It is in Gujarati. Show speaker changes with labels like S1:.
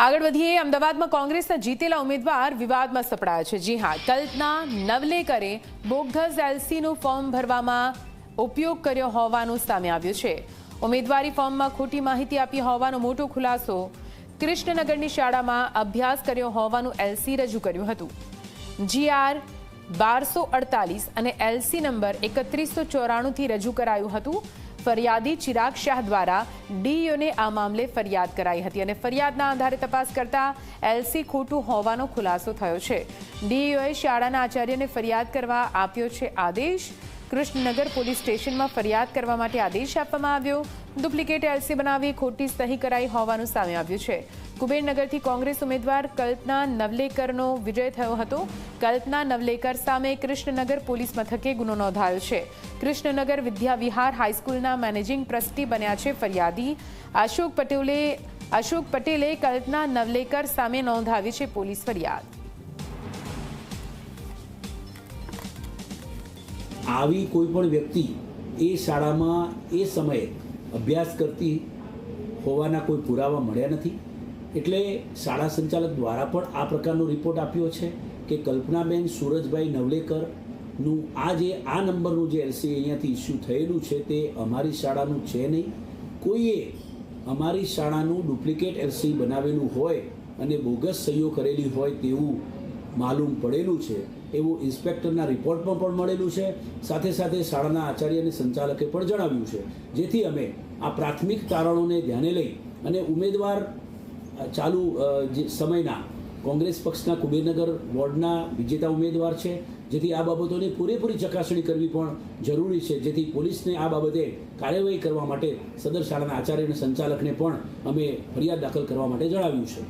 S1: આગળ વધીએ અમદાવાદમાં કોંગ્રેસના જીતેલા ઉમેદવાર વિવાદમાં સપડાયા છે। જી હા, કલ્પના નવલેકરે બોગસ એલસીનું ફોર્મ ભરવામાં ઉપયોગ કર્યો હોવાનું સામે આવ્યું છે। ઉમેદવારી ફોર્મમાં ખોટી માહિતી આપી હોવાનો મોટો ખુલાસો। કૃષ્ણનગરની શાળામાં અભ્યાસ કર્યો હોવાનું એલસી રજૂ કર્યું હતું। GR 1248 અને એલસી નંબર 3194થી રજૂ કરાયું હતું। ફરિયાદી ચિરાગ શાહ દ્વારા ડીઈઓને આ મામલે ફરિયાદ કરાઈ હતી અને ફરિયાદના આધારે તપાસ કરતા એલસી ખોટું હોવાનો ખુલાસો થયો છે। ડીઈઓએ શાળાના આચાર્યને ફરિયાદ કરવા આપ્યો છે આદેશ। કૃષ્ણનગર પોલીસ સ્ટેશનમાં ફરિયાદ કરવા માટે આદેશ આપવામાં આવ્યો। ડુપ્લિકેટ એલસી બનાવી ખોટી સહી કરાઈ હોવાનું સામે આવ્યું છે। કુબેરનગરથી કોંગ્રેસ ઉમેદવાર કલ્પના નવલેકરનો વિજય થયો હતો। કલ્પના નવલેકર સામે કૃષ્ણનગર પોલીસ મથકે ગુનો નોંધાયો છે। કૃષ્ણનગર વિદ્યાવિહાર હાઈસ્કૂલના મેનેજિંગ ટ્રસ્ટી બન્યા છે ફરિયાદી। અશોક પટેલે કલ્પના નવલેકર સામે નોંધાવી છે પોલીસ ફરિયાદ।
S2: આવી કોઈ પણ વ્યક્તિ એ શાળામાં એ સમયે અભ્યાસ કરતી હોવાના કોઈ પુરાવા મળ્યા નથી, એટલે શાળા સંચાલક દ્વારા પણ આ પ્રકારનો રિપોર્ટ આપ્યો છે કે કલ્પનાબેન સુરજભાઈ નવલેકરનું આ નંબરનું જે એલસી અહીંયાથી ઇસ્યુ થયેલું છે તે અમારી શાળાનું છે નહીં। કોઈએ અમારી શાળાનું ડુપ્લિકેટ એલસી બનાવેલું હોય અને બોગસ સહીઓ કરેલી હોય તેવું માલુમ પડેલું છે એવું ઇન્સ્પેક્ટરના રિપોર્ટમાં પણ મળેલું છે। સાથે સાથે શાળાના આચાર્ય અને સંચાલકે પણ જણાવ્યું છે, જેથી અમે આ પ્રાથમિક તારણોને ધ્યાને લઈ અને ઉમેદવાર ચાલુ જે સમયના કોંગ્રેસ પક્ષના કુબેરનગર વોર્ડના વિજેતા ઉમેદવાર છે, જેથી આ બાબતોની પૂરેપૂરી ચકાસણી કરવી પણ જરૂરી છે, જેથી પોલીસને આ બાબતે કાર્યવાહી કરવા માટે સદર શાળાના આચાર્ય અને સંચાલકને પણ અમે ફરિયાદ દાખલ કરવા માટે જણાવ્યું છે।